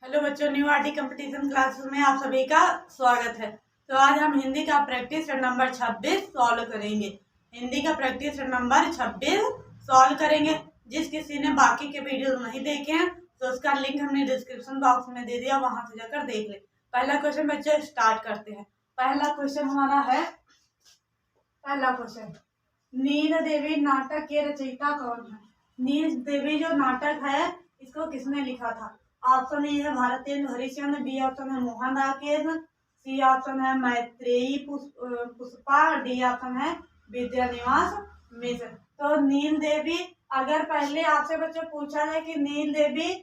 Hello बच्चों, new RT competition classes में आप सभी का स्वागत है। तो आज हम हिंदी का प्रैक्टिस नंबर 26 सॉल्व करेंगे। हिंदी का प्रैक्टिस नंबर 26 सॉल्व करेंगे। जिस किसी ने बाकी के वीडियो नहीं देखे हैं तो उसका लिंक हमने डिस्क्रिप्शन बॉक्स में दे दिया, वहां से जाकर देख ले। पहला क्वेश्चन बच्चों स्टार्ट करते हैं। पहला क्वेश्चन हमारा है, पहला क्वेश्चन, नील देवी नाटक के रचयिता कौन है? नील देवी जो नाटक है इसको किसने लिखा था? ऑप्शन ए है भारतेंदु हरिश्चंद्र, बी ऑप्शन है मोहन राकेश, सी ऑप्शन है मैत्रेयी पुष्पा, डी ऑप्शन है विद्यानिवास मिश्र। तो नील देवी, अगर पहले आपसे बच्चों पूछा जाए कि नील देवी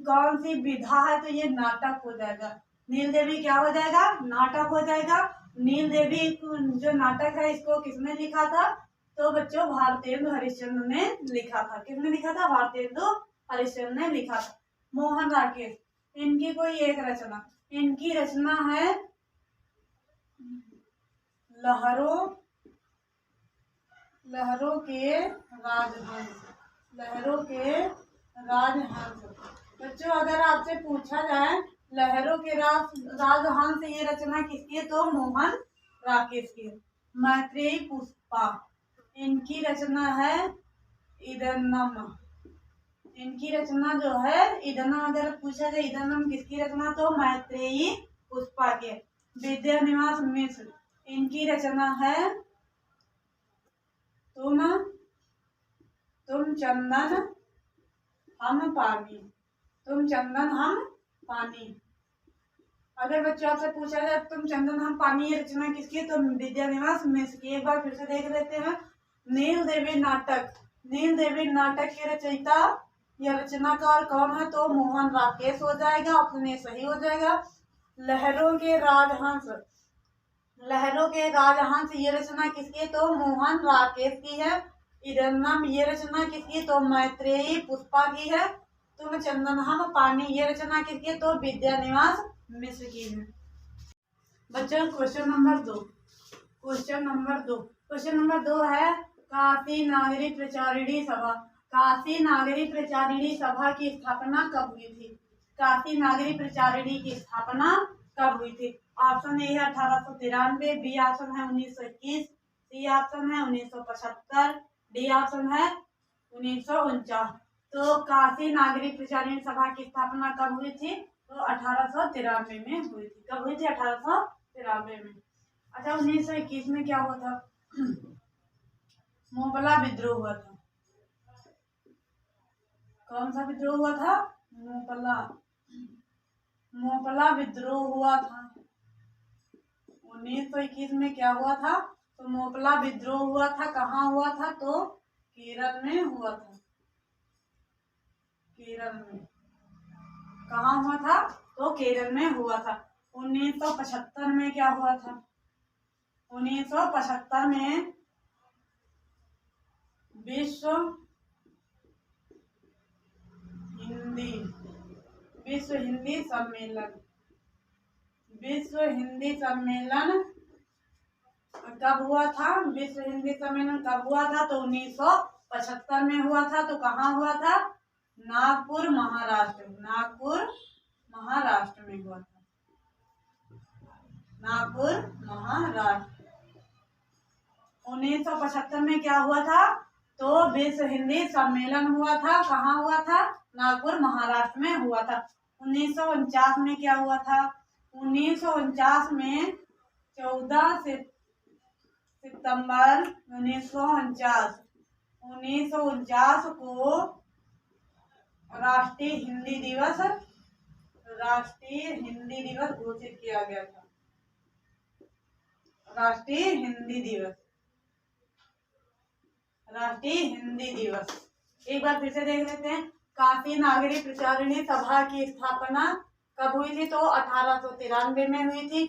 कौन सी विधा है तो ये नाटक हो जाएगा। नील देवी क्या हो जाएगा? नाटक हो जाएगा। नील देवी जो नाटक है इसको किसने लिखा था? तो बच्चों भारतेंदु हरिश्चंद्र ने लिखा था। किसने लिखा था? भारतेंदु हरिश्चंद्र ने लिखा था। मोहन राकेश, इनकी कोई एक रचना, इनकी रचना है लहरों के राजहंस। लहरों के राजहंस। बच्चों अगर आपसे पूछा जाए लहरों के राजहंस ये रचना किसकी है तो मोहन राकेश की है। मैत्रेयी पुष्पा, इनकी रचना है इदनम। इनकी रचना जो है इदनम, अगर पूछा जाए इदनम किसकी रचना तो मैत्रेयी पुष्पा के। विद्यानिवास मिश्र, इनकी रचना है तुम चंदन हम पानी। तुम चंदन हम पानी। अगर बच्चों आपसे पूछा जाए तुम चंदन हम पानी ये रचना किसकी है तो विद्यानिवास मिश्र की। एक बार फिर से देख लेते हैं। नील देवी नाटक, नील देवी नाटक के रचयिता या रचनाकार कौन है तो मोहन राकेश हो जाएगा। ऑप्शन ए सही हो जाएगा। लहरों के राजहंस, लहरों के राजहंस ये रचना किसकी है तो मोहन राकेश की है। इदन्नम ये रचना किसकी है तो मैत्रेयी पुष्पा की है। तुम चंदन हम पानी ये रचना किसकी है तो विद्यानिवास मिश्र की है। बच्चों क्वेश्चन नंबर 2, क्वेश्चन नंबर 2 है काशी नागरी प्रचारिणी सभा। काशी नागरी प्रचारिणी सभा की स्थापना कब हुई थी? काशी नागरी प्रचारिणी की स्थापना कब हुई थी? ऑप्शन ए है 1893, बी ऑप्शन है 1921, सी ऑप्शन है 1975, डी ऑप्शन है 1949। तो काशी नागरी प्रचारिणी सभा की स्थापना कब हुई थी तो 1893 में हुई थी। कब हुई थी? 1893 में। अच्छा, 1921 में क्या हुआ था? मोपला विद्रोह हुआ था। कौन सा विद्रोह हुआ था? मोपला विद्रोह हुआ था। 1921 में क्या हुआ था तो मोपला विद्रोह हुआ था। कहाँ हुआ था तो केरल में हुआ था। केरल में। कहाँ हुआ था तो केरल में हुआ था। 1975 में क्या हुआ था? 1975 में विश्व हिंदी सम्मेलन। विश्व हिंदी सम्मेलन कब हुआ था? विश्व हिंदी सम्मेलन कब हुआ था तो 1975 में हुआ था। तो कहाँ हुआ था? नागपुर महाराष्ट्र। नागपुर महाराष्ट्र में हुआ था। नागपुर महाराष्ट्र। 1975 में क्या हुआ था तो विश्व हिंदी सम्मेलन हुआ था। कहाँ हुआ था? नागपुर महाराष्ट्र में हुआ था। 1949 में क्या हुआ था? 1949 में 14 सितंबर 1949 को राष्ट्रीय हिंदी दिवस घोषित किया गया था। राष्ट्रीय हिंदी दिवस। एक बार फिर से देख लेते हैं। काशी नागरी प्रचारिणी सभा की स्थापना कब हुई थी तो 1893 में हुई थी।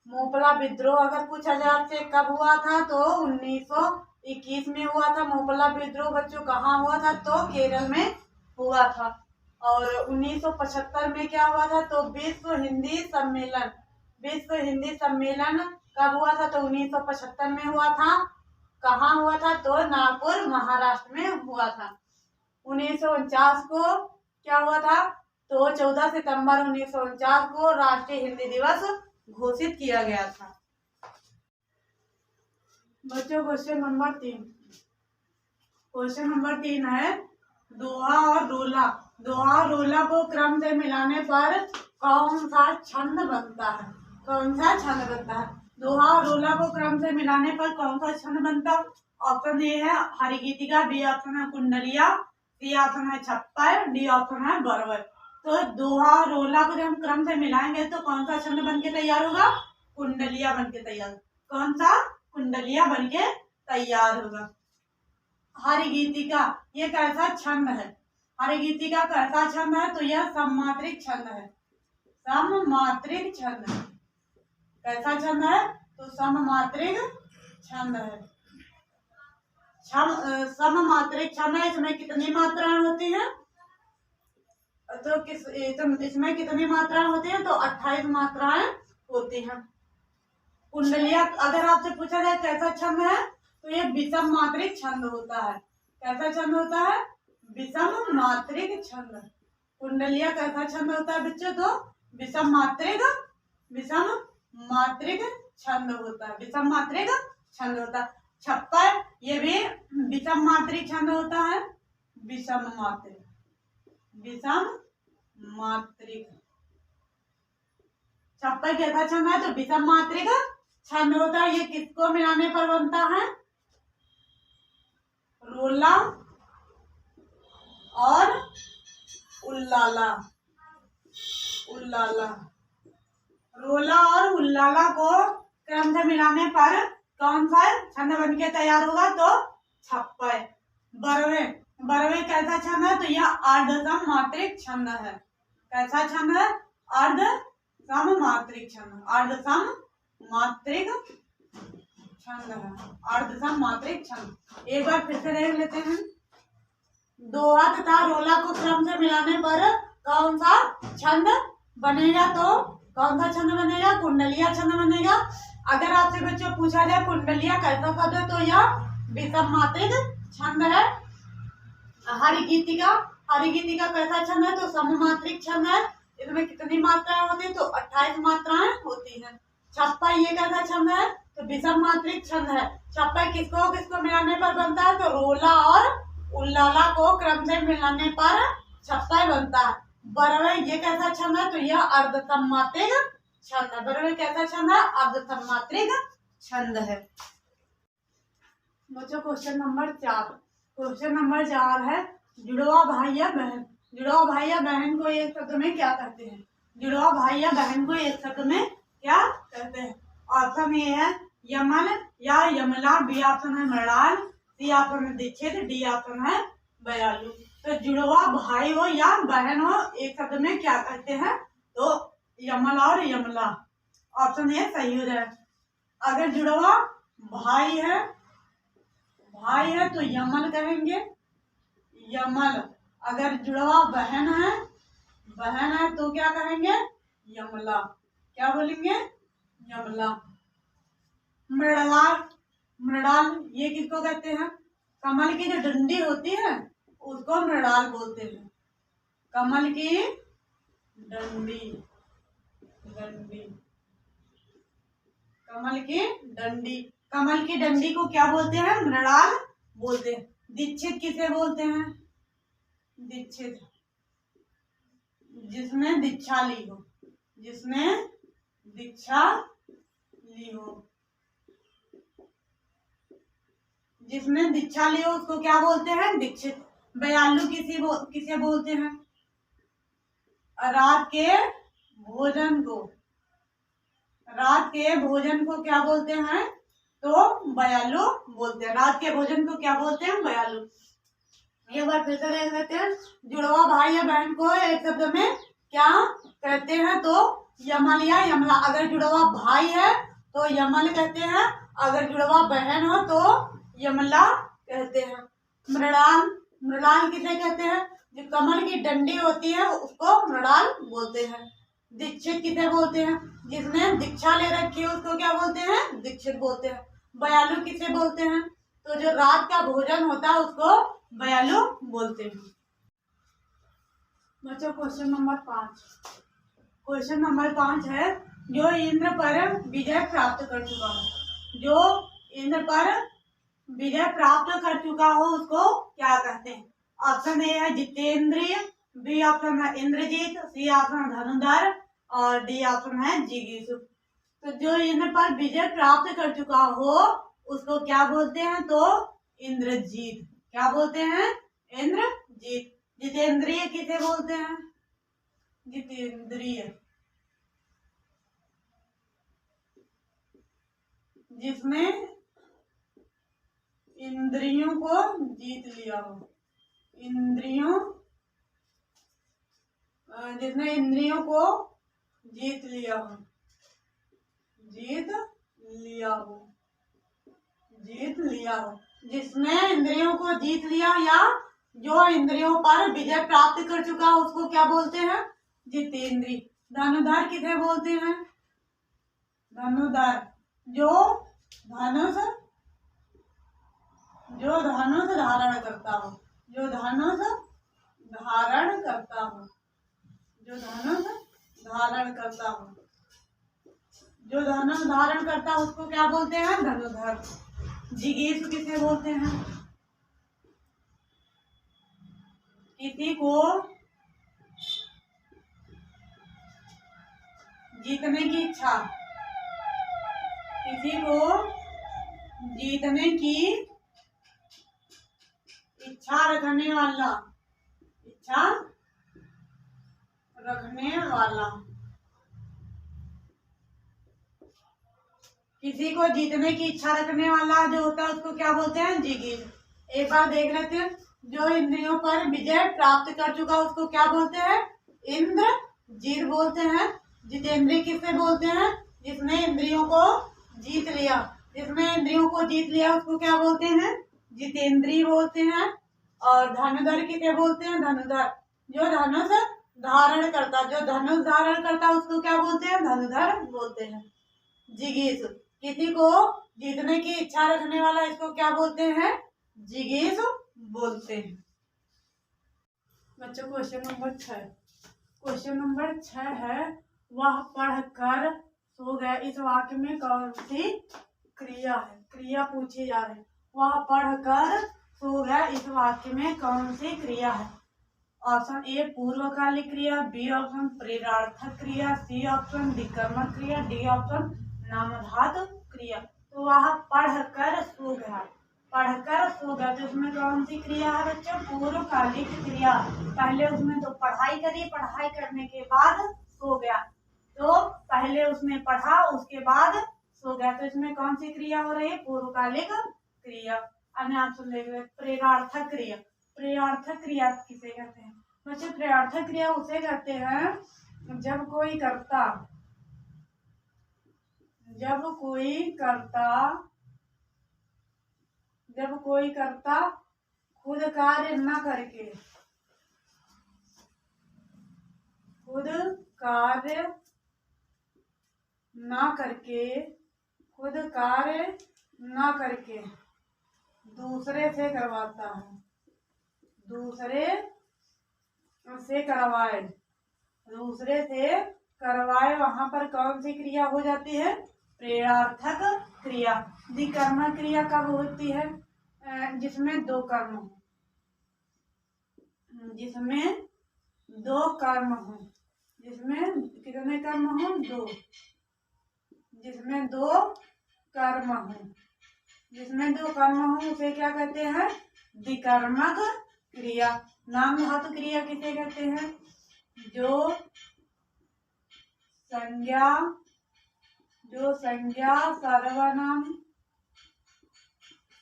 मोपला विद्रोह अगर पूछा जाए आपसे कब हुआ था तो 1921 में हुआ था। मोपला विद्रोह बच्चों कहाँ हुआ था तो केरल में हुआ था। और 1975 में क्या हुआ था तो विश्व हिंदी सम्मेलन कब हुआ था तो 1975 में हुआ था। कहाँ हुआ था तो नागपुर महाराष्ट्र में हुआ था। 1949 को क्या हुआ था तो 14 सितंबर 1949 को राष्ट्रीय हिंदी दिवस घोषित किया गया था। बच्चों क्वेश्चन नंबर 3। क्वेश्चन नंबर 3 है दोहा और रोला। दोहा और रोला को क्रम से मिलाने पर कौन सा छंद बनता है? कौन सा छंद बनता है? दोहा और रोला को क्रम से मिलाने पर कौन सा छंद बनता? ऑप्शन ए है हरिगीतिका, बी ऑप्शन है कुंडलिया, सी ऑप्शन है छप्पर, डी ऑप्शन है बरवर। तो दोहा और रोला को जब हम क्रम से मिलाएंगे तो कौन सा छंद बन के तैयार होगा? कुंडलिया बन के तैयार। कौन सा? कुंडलिया बन के तैयार होगा। हरिगीतिका ये कैसा छंद है? हरिगीतिका कैसा छंद है? तो यह सममात्रिक छंद है। सममात्रिक छंद है। कैसा छंद है? तो सममात्रिक छंद है। सममात्रिक छंद है। इसमें कितनी मात्राएं होती हैं? तो इसमें कितनी मात्राएं होती हैं? तो 28 मात्राएं होती हैं। कुंडलिया अगर आपसे पूछा जाए कैसा छंद है तो ये विषम मात्रिक छंद होता है। कैसा छंद होता है? विषम मात्रिक छंद। कुंडलिया कैसा छंद होता है बच्चों? तो विषम मात्रिक छंद होता है। विषम मात्रिक छंद होता है। छप्पर ये भी विषम मात्रिक छंद होता है। विषम मात्रिक छप्पर कैसा छंद है? तो विषम मात्रिक छंद होता है। ये किसको मिलाने पर बनता है? रोला और उल्लाला। रोला और उल्लाला को क्रम से मिलाने पर कौन सा छंद बन के तैयार होगा? तो छप्पर। बरवे कैसा छंद है? तो यह अर्धसम मात्रिक छंद है। कैसा छंद है? अर्धसम मात्रिक छंद। अर्धसम मात्रिक छंद। एक बार फिर से देख लेते हैं। दोहा तथा रोला को क्रम से मिलाने पर कौन सा छंद बनेगा? तो कौन सा छंद बनेगा? कुंडलिया छंद बनेगा। अगर आपसे बच्चों पूछा जाए कुंडलिया कैसा शब्द है तो यह विषम मात्रिक छंद है। हरिगीतिका कैसा छंद है? तो सममात्रिक छंद है। इसमें कितनी मात्राएं होती है? तो 28 मात्राएं होती हैं। छप्पर ये कैसा छंद है? तो विषम मात्रिक छंद है। छप्पर किसको मिलाने पर बनता है? तो रोला और उल्लाला को क्रम से मिलाने पर छप्पर बनता है। बरवे ये कैसा छंद है? तो यह अर्धसम मात्रिक छंद है। बरवे कैसा छंद है? अर्धसम मात्रिक छंद है। बच्चों क्वेश्चन नंबर 4। क्वेश्चन नंबर 4 है जुड़वा भाई या बहन। जुड़वा भाई या बहन को एक शब्द में क्या कहते हैं? जुड़वा भाई या बहन को एक शब्द में क्या कहते हैं? ऑप्शन ए है यमन या यमला, बी ऑप्शन है मृणाल, सी ऑप्शन है दीक्षित, डी ऑप्शन है बयालू। तो जुड़वा भाई हो या बहन हो एक शब्द में क्या कहते हैं? तो यमल और यमला। ऑप्शन ए सही हो जाए। अगर जुड़वा भाई है तो यमल कहेंगे, यमल। अगर जुड़वा बहन है तो क्या कहेंगे? यमला। क्या बोलेंगे? यमला। मृणाल ये किसको कहते हैं? कमल की जो डंडी होती है उसको मृणाल बोलते हैं। कमल की डंडी। कमल की डंडी को क्या बोलते हैं? मृणाल बोलते हैं। दीक्षित किसे बोलते हैं? दीक्षित जिसने दीक्षा ली हो। जिसने दीक्षा ली हो उसको क्या बोलते हैं? दीक्षित। बयालू किसे बोलते हैं? रात के भोजन को क्या बोलते हैं? तो बयालू बोलते हैं। रात के भोजन को क्या बोलते हैं? बयालू। एक बार फिर से देख लेते हैं। जुड़वा भाई या बहन को एक शब्द में क्या कहते हैं? तो यमल या यमला। अगर जुड़वा भाई है तो यमल कहते हैं, अगर जुड़वा बहन हो तो यमला कहते हैं। मृणाल किसे कहते हैं? जो कमल की डंडी होती है उसको मृणाल बोलते हैं। दीक्षित किसे बोलते हैं? जिसने दीक्षा ले रखी है उसको क्या बोलते हैं? दीक्षित बोलते हैं। बयालू किसे बोलते हैं? तो जो रात का भोजन होता है उसको बयालू बोलते हैं। बच्चों क्वेश्चन नंबर 5 है, जो इंद्र पर विजय प्राप्त कर चुका हो। जो इंद्र पर विजय प्राप्त कर चुका हो उसको क्या कहते हैं? ऑप्शन ए है जितेंद्रिय, बी ऑप्शन है इंद्रजीत, सी ऑप्शन धनुधर और डी ऑप्शन है जिगीषु। तो जो इंद्र पर विजय प्राप्त कर चुका हो उसको क्या बोलते हैं? तो इंद्रजीत। क्या बोलते हैं? इंद्रजीत। जितेंद्रिय किसे बोलते हैं? जितेंद्रिय, जिसने इंद्रियों को जीत लिया हो। जिसने इंद्रियों को जीत लिया हो। जिसने इंद्रियों को जीत लिया या जो इंद्रियों पर विजय प्राप्त कर चुका है उसको क्या बोलते हैं? जितेंद्रिय। धनुधर किसे बोलते हैं? धनुधर, जो धनुष धारण करता हो। जो धनुष धारण करता हो। जो धनुष धारण करता है उसको क्या बोलते हैं? धनुधर। जिगीषु किसे बोलते हैं? किसी को जीतने की इच्छा, रखने वाला। किसी को जीतने की इच्छा रखने वाला जो होता है उसको क्या बोलते हैं? जिगीष। एक बार देख लेते हैं, जो इंद्रियों पर विजय प्राप्त कर चुका उसको क्या बोलते हैं? इंद्रजीत बोलते हैं। जितेंद्रिय किसे बोलते हैं? जिसने इंद्रियों को जीत लिया उसको क्या बोलते हैं? जितेंद्रिय बोलते हैं। और धनुधर किसे बोलते हैं? धनुधर, जो धनुष धारण करता उसको क्या बोलते हैं? धनुधर बोलते हैं। जिगीष, किसी को जीतने की इच्छा रखने वाला, इसको क्या बोलते हैं? जिगीष बोलते हैं। बच्चों क्वेश्चन नंबर 6 है, वह पढ़कर सो गया। इस वाक्य में कौन सी क्रिया है? क्रिया पूछी जा रही है। वह पढ़कर सो गया, इस वाक्य में कौन सी क्रिया है? ऑप्शन ए पूर्वकालिक क्रिया, बी ऑप्शन प्रेरणार्थक क्रिया, सी ऑप्शन विकर्मक क्रिया, डी ऑप्शन नामधातु क्रिया। तो वह पढ़कर सो गया तो उसमें कौन सी क्रिया है बच्चों? पूर्वकालिक क्रिया। पहले उसमें तो पढ़ाई करी, पढ़ाई करने के बाद सो गया। तो पहले उसने पढ़ा उसके बाद सो गया, तो इसमें कौन सी क्रिया हो रही है? पूर्वकालिक क्रिया। अन्य ऑप्शन देख रहे, प्रेरणार्थक क्रिया। प्रेरणार्थक क्रिया किसे कहते हैं बच्चों? प्रेरणार्थक क्रिया उसे कहते हैं जब कोई कर्ता खुद कार्य न करके दूसरे से करवाता है। दूसरे से करवाए, वहां पर कौन सी क्रिया हो जाती है? प्रेरणार्थक क्रिया। विकर्मक क्रिया कब होती है? जिसमें दो कर्म हो। जिसमें कितने कर्म हो? दो। जिसमें दो कर्म हो उसे क्या कहते हैं? विकर्मक क्रिया। नाम धातु क्रिया किसे कहते हैं? जो संज्ञा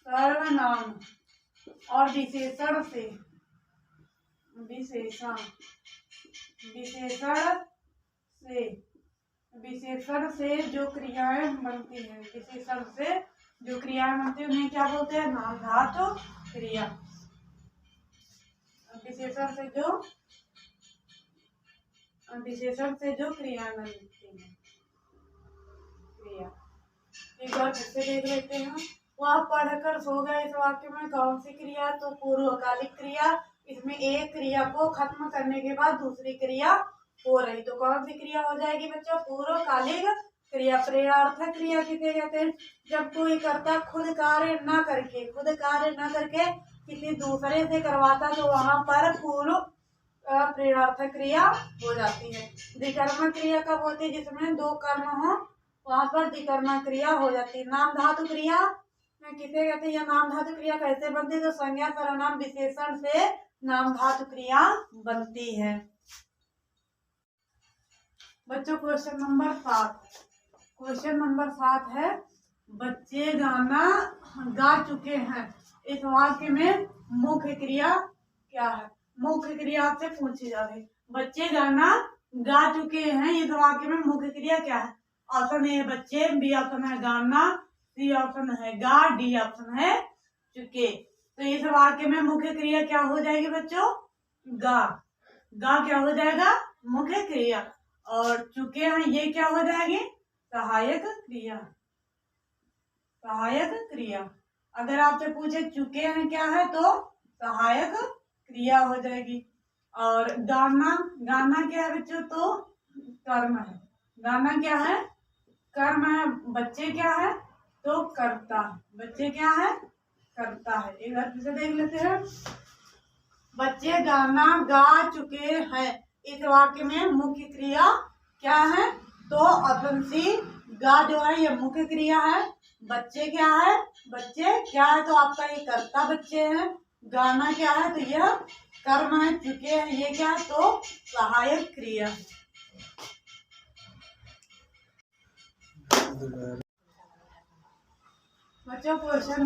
सर्वनाम और विशेषण से जो क्रियाएं बनती हैं, उन्हें क्या बोलते हैं? नाम धातु क्रिया। विशेषण से जो क्रियाएं बनती हैं। एक बार फिर से देख लेते हैं, वह पढ़कर सो गया, इस वाक्य में कौन सी क्रिया? तो पूर्वकालिक क्रिया। इसमें एक क्रिया को खत्म करने के बाद दूसरी क्रिया हो रही, तो कौन सी क्रिया हो जाएगी बच्चों? पूर्वकालिक क्रिया। प्रेरणार्थक क्रिया किसे कहते हैं? जब कोई कर्ता खुद कार्य न करके किसी दूसरे से करवाता तो वहां पर पूर्व प्रेरणार्थक क्रिया हो जाती है। द्विकर्मक क्रिया कब होती है? जिसमें दो कर्म हो, वहां पर द्विकर्मक क्रिया हो जाती है। नाम धातु क्रिया किसे कहते हैं? या नाम धातु क्रिया कैसे बनती है? तो संज्ञा सर्वनाम विशेषण से नाम धातु क्रिया बनती है। बच्चों क्वेश्चन नंबर 7 है, बच्चे गाना गा चुके हैं, इस वाक्य में मुख्य क्रिया क्या है? मुख्य क्रिया आपसे पूछी जा रही। बच्चे गाना गा चुके हैं, इस वाक्य में मुख्य क्रिया क्या है? ऑप्शन ए बच्चे, बी ऑप्शन है गाना, सी ऑप्शन है गा, डी ऑप्शन है चुके। तो इस वाक्य में मुख्य क्रिया क्या हो जाएगी बच्चों? गा। गा क्या हो जाएगा? मुख्य क्रिया। और चुके हैं ये क्या हो जाएगी? सहायक क्रिया। सहायक क्रिया। अगर आपसे पूछे चुके हैं क्या है तो सहायक क्रिया हो जाएगी। और गाना, गाना क्या है बच्चों? तो कर्म है। गाना क्या है? कर्म है। बच्चे क्या है? तो कर्ता। बच्चे क्या है? करता है। एक बार फिर से देख लेते हैं। बच्चे गाना गा चुके हैं, इस वाक्य में मुख्य क्रिया क्या है? तो ऑप्शन सी गा जो है ये मुख्य क्रिया है। बच्चे क्या है? बच्चे क्या है? तो आपका ये कर्ता बच्चे हैं। गाना क्या है? तो यह कर्म है। चुके हैं ये क्या है? तो सहायक क्रिया। बच्चों क्वेश्चन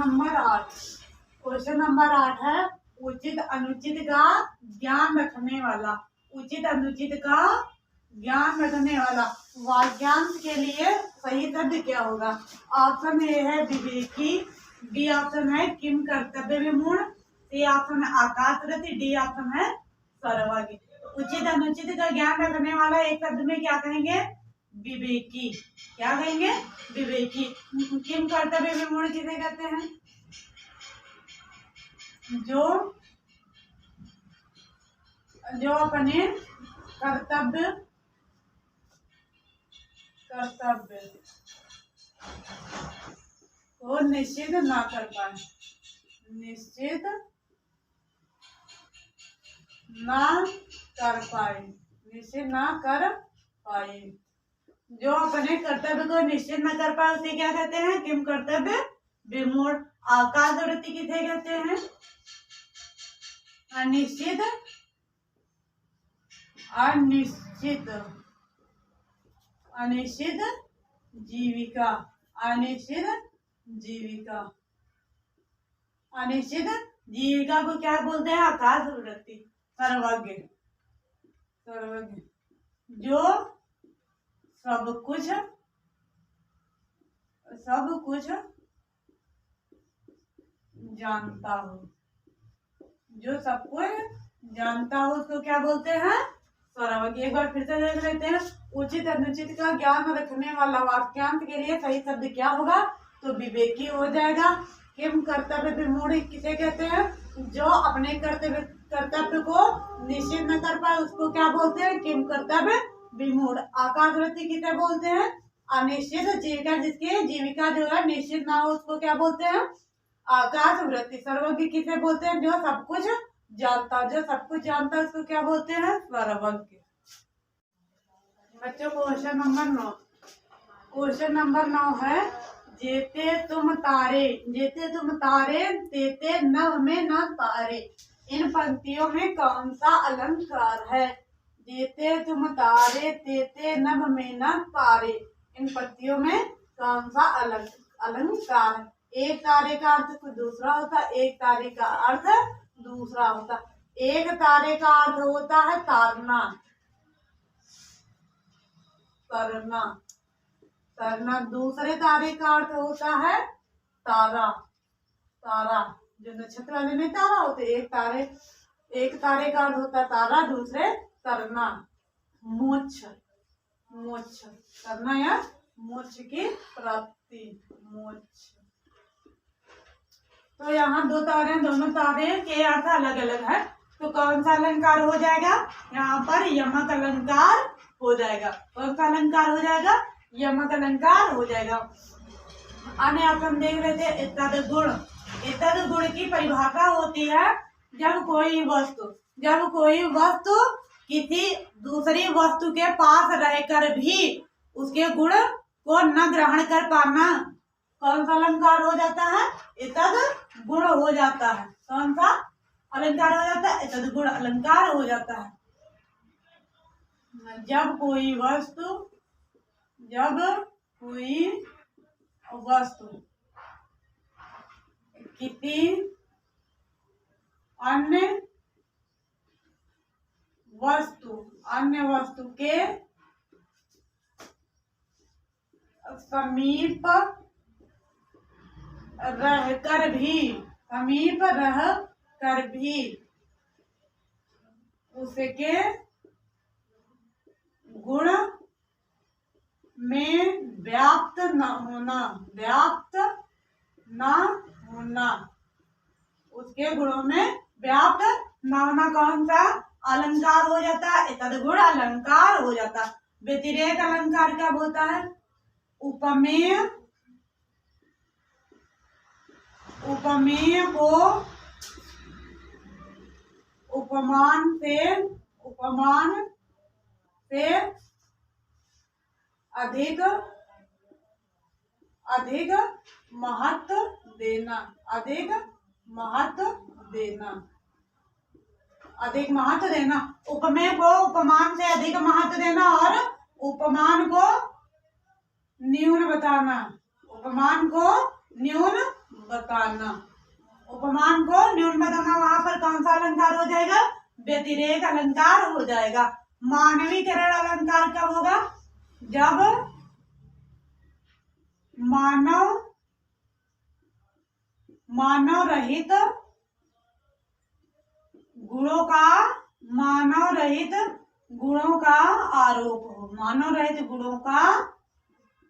नंबर 8 है, उचित अनुचित का ज्ञान रखने वाला। उचित अनुचित का ज्ञान रखने वाला वाक्यांश के लिए सही शब्द क्या होगा? ऑप्शन ए है विवेकी, बी ऑप्शन है किम कर्तव्य विमूढ़, सी ऑप्शन है आकाशरथी, डी ऑप्शन है सर्वज्ञ। उचित अनुचित का ज्ञान रखने वाला एक शब्द में क्या कहेंगे? विवेकी। क्या कहेंगे? विवेकी। किम कर्तव्य विमूढ़ किसे कहते हैं? जो अपने कर्तव्य को निश्चित ना कर पाए। निश्चित ना कर पाए। जो अपने कर्तव्य को निश्चित न कर पाए उसे क्या कहते हैं? किम कर्तव्य विमूढ़। आकाशवृत्ति किसे कहते हैं? अनिश्चित जीविका। अनिश्चित जीविका को क्या बोलते हैं? आकाशवृत्ति। सर्वज्ञ। जो सब कुछ जानता हो। जो सब कुछ जानता हो उसको क्या बोलते हैं? सर्वज्ञ। एक बार फिर से देख लेते हैं। उचित अनुचित का ज्ञान रखने वाला वाक्यांश के लिए सही शब्द क्या होगा? तो विवेकी हो जाएगा। किम कर्तव्य विमूढ़ किसे कहते हैं? जो अपने कर्तव्य को निश्चित न कर पाए उसको क्या बोलते हैं? किम कर्तव्य विमूढ़। आकाशवृत्ति किसे बोलते हैं? अनिश्चित जीविका। जिसकी जीविका जो है निश्चित ना हो उसको क्या बोलते हैं? आकाशवृत्ति। सर्वज्ञ किसे बोलते हैं? जो सब कुछ जानता है उसको क्या बोलते हैं? सर्वज्ञ। बच्चों क्वेश्चन नंबर 9 है, जेते तुम तारे तेते नभ में न तारे, इन पंक्तियों में कौन सा अलंकार है? जेते तुम तारे तेते नभ में न तारे, इन पंक्तियों में कौन सा अलंकार है? एक तारे का अर्थ कुछ दूसरा होता है, एक तारे का अर्थ दूसरा होता है। एक तारे का अर्थ होता है तारना। दूसरे तारे का अर्थ होता है तारा। जो नक्षत्र वाले में तारा होते, एक तारे का अर्थ होता है तारा, दूसरे तरना। मोक्ष करना या मोक्ष की प्राप्ति। मोक्ष। तो यहाँ दो तारे, दोनों तारे के अर्थ अलग अलग है। तो कौन सा अलंकार हो जाएगा? यहाँ पर यमक अलंकार हो जाएगा। कौन सा अलंकार हो जाएगा? यमक अलंकार हो जाएगा। अन्य अपन देख रहे थे इत्तद गुण। इत्तद गुण की परिभाषा होती है जब कोई वस्तु किसी दूसरी वस्तु के पास रहकर भी उसके गुण को न ग्रहण कर पाना, कौन सा अलंकार हो जाता है? इत्तद गुण हो जाता है। कौन सा अलंकार हो जाता है? इत्तद गुण अलंकार हो जाता है। जब कोई वस्तु किसी अन्य वस्तु के समीप रहकर भी उसके गुण में व्याप्त न होना, उसके गुणों में व्याप्त न होना कौन सा अलंकार हो जाता है? इत्तद गुण अलंकार हो जाता है। व्यतिरेक अलंकार क्या बोलता है? उपमेय को उपमान से अधिक महत्व देना, उपमेय को उपमान से अधिक महत्व देना और उपमान को न्यून बताना, वहां पर कौन सा अलंकार हो जाएगा? व्यतिरेक अलंकार हो जाएगा। मानवीकरण अलंकार कब होगा? जब मानव रहित गुणों का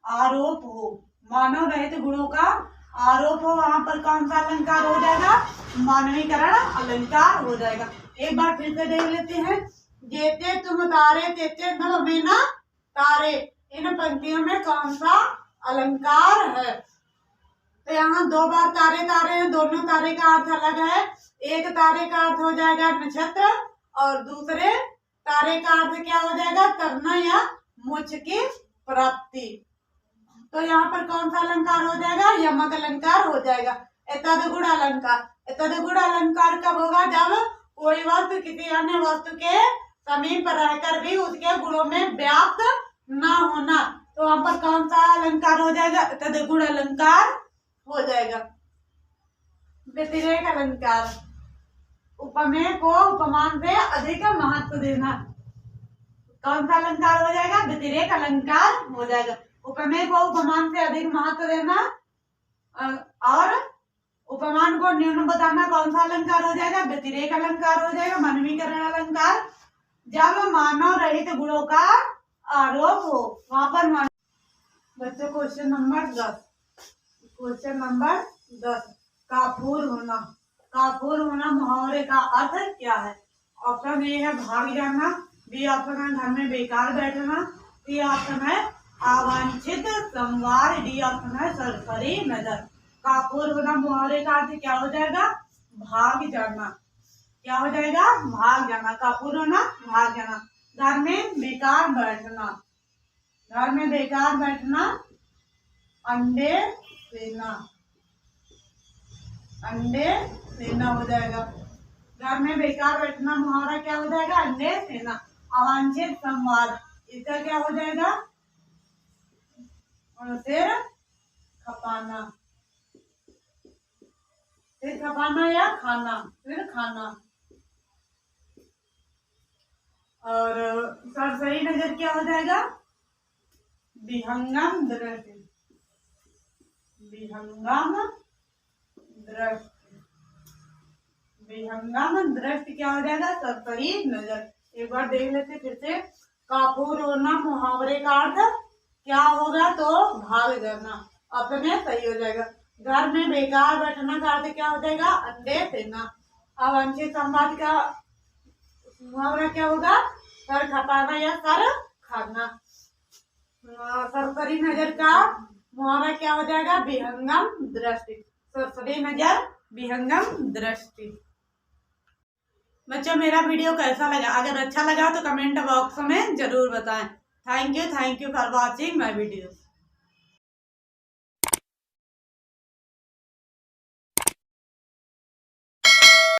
आरोप हो, वहां पर कौन सा अलंकार हो जाएगा? मानवीकरण अलंकार हो जाएगा। एक बार फिर से देख लेते हैं। जेते तुम तारे तेते नभ में न तारे, इन पंक्तियों में कौन सा अलंकार है? तो यहाँ दो बार तारे हैं, दोनों तारे का अर्थ अलग है। एक तारे का अर्थ हो जाएगा नक्षत्र और दूसरे तारे का अर्थ क्या हो जाएगा? तरना या मोक्ष की प्राप्ति। तो यहाँ पर कौन सा अलंकार हो जाएगा? यमक अलंकार हो जाएगा। इत्तद गुण अलंकार कब होगा? जब कोई वस्तु किसी अन्य वस्तु के समीप रहकर भी उसके गुणों में व्याप्त न होना, तो वहां पर कौन सा अलंकार हो जाएगा? इत्तद गुण अलंकार हो जाएगा। व्यतिरेक अलंकार, उपमेय को उपमान से अधिक महत्व देना, कौन सा अलंकार हो जाएगा? व्यतिरेक अलंकार हो जाएगा। उपमेय को उपमान से अधिक महत्व देना और उपमान को न्यून बताना, कौन सा अलंकार हो जाएगा? व्यतिरेक अलंकार हो जाएगा। मानवीकरण अलंकार, जब मानव रहित गुणों का आरोप हो, वहां पर बच्चों क्वेश्चन नंबर 10 काफूर होना मुहावरे का अर्थ क्या है? ऑप्शन ए है भाग जाना, बी ऑप्शन है घर में बेकार बैठना, सी ऑप्शन है अवांछित संवार, डी ऑप्शन है सरसरी नजर। काफूर होना मुहावरे का अर्थ क्या हो जाएगा? भाग जाना। क्या हो जाएगा? भाग जाना। काफूर होना भाग जाना। घर में बेकार बैठना, अंडे सेना हो जाएगा। घर में बेकार बैठना मुहावरा क्या हो जाएगा? अंडे सेना। अवांछित संवाद, इसका क्या हो जाएगा? सिर खपाना या खाना। और सरसरी नजर क्या हो जाएगा? विहंगम दृष्टि क्या हो जाएगा? सरसरी नजर। एक बार देख लेते फिर से। काफूर होना मुहावरे का अर्थ क्या होगा? तो भाग जाना, अपने सही हो जाएगा। घर में बेकार बैठना का अर्थ क्या हो जाएगा? अंडे सेना। अवांछित संवाद का मुहावरा क्या होगा? सर खपाना या सर खाना। सरसरी नजर का मुहावरा क्या हो जाएगा? विहंगम दृष्टि। सरसरी नजर, विहंगम दृष्टि। बच्चों मेरा वीडियो कैसा लगा? अगर अच्छा लगा तो कमेंट बॉक्स में जरूर बताएं। Thank you for watching my video.